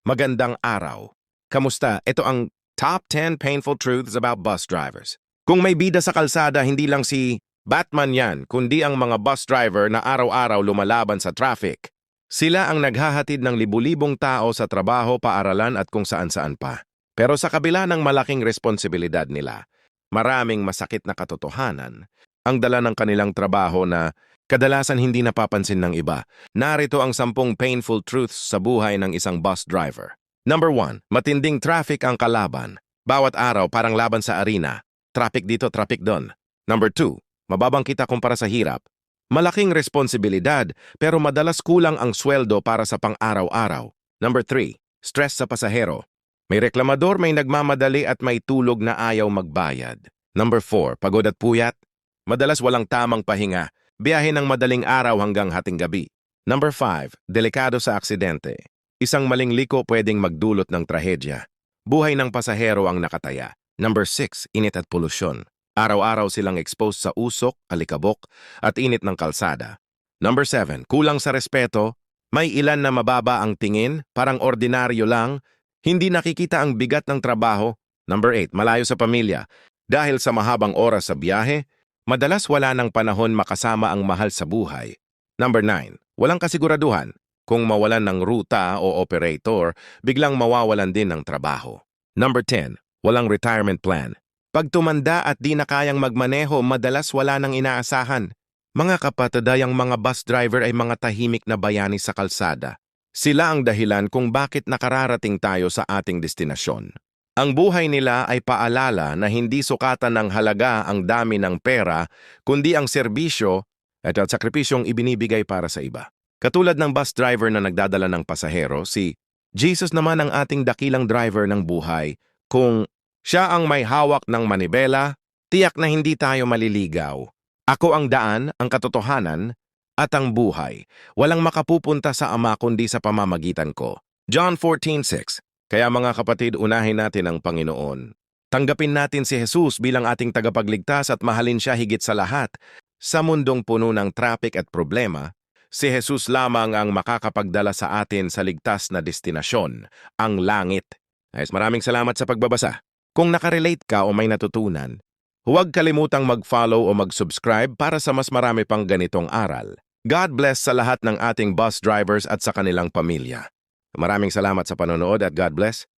Magandang araw. Kamusta? Ito ang Top 10 Painful Truths About Bus Drivers. Kung may bida sa kalsada, hindi lang si Batman yan, kundi ang mga bus driver na araw-araw lumalaban sa traffic. Sila ang naghahatid ng libu-libong tao sa trabaho, paaralan at kung saan-saan pa. Pero sa kabila ng malaking responsibilidad nila, maraming masakit na katotohanan ang dala ng kanilang trabaho na kadalasan hindi napapansin ng iba. Narito ang 10 painful truths sa buhay ng isang bus driver. Number 1, matinding traffic ang kalaban. Bawat araw parang laban sa arena. Traffic dito, traffic doon. Number 2, mababang kita kumpara sa hirap. Malaking responsibilidad pero madalas kulang ang sweldo para sa pang-araw-araw. Number 3, stress sa pasahero. May reklamador, may nagmamadali at may tulog na ayaw magbayad. Number 4, pagod at puyat. Madalas walang tamang pahinga. Biyahe ng madaling araw hanggang hating gabi. Number 5, delikado sa aksidente. Isang maling liko pwedeng magdulot ng trahedya. Buhay ng pasahero ang nakataya. Number 6, init at polusyon. Araw-araw silang exposed sa usok, alikabok, at init ng kalsada. Number 7, kulang sa respeto. May ilan na mababa ang tingin, parang ordinaryo lang, hindi nakikita ang bigat ng trabaho. Number 8, malayo sa pamilya. Dahil sa mahabang oras sa biyahe, madalas wala ng panahon makasama ang mahal sa buhay. Number 9, walang kasiguraduhan. Kung mawalan ng ruta o operator, biglang mawawalan din ng trabaho. Number 10, walang retirement plan. Pag tumanda at di na kayang magmaneho, madalas wala nang inaasahan. Mga kapatidayang mga bus driver ay mga tahimik na bayani sa kalsada. Sila ang dahilan kung bakit nakararating tayo sa ating destinasyon. Ang buhay nila ay paalala na hindi sukatan ng halaga ang dami ng pera, kundi ang serbisyo at sakripisyong ibinibigay para sa iba. Katulad ng bus driver na nagdadala ng pasahero, si Jesus naman ang ating dakilang driver ng buhay. Kung siya ang may hawak ng manibela, tiyak na hindi tayo maliligaw. Ako ang daan, ang katotohanan, at ang buhay. Walang makapupunta sa Ama kundi sa pamamagitan ko. John 14:6. Kaya mga kapatid, unahin natin ang Panginoon. Tanggapin natin si Jesus bilang ating tagapagligtas at mahalin siya higit sa lahat. Sa mundong puno ng traffic at problema, si Jesus lamang ang makakapagdala sa atin sa ligtas na destinasyon, ang langit. Ayos, maraming salamat sa pagbabasa. Kung nakarelate ka o may natutunan, huwag kalimutang mag-follow o mag-subscribe para sa mas marami pang ganitong aral. God bless sa lahat ng ating bus drivers at sa kanilang pamilya. Maraming salamat sa panonood at God bless.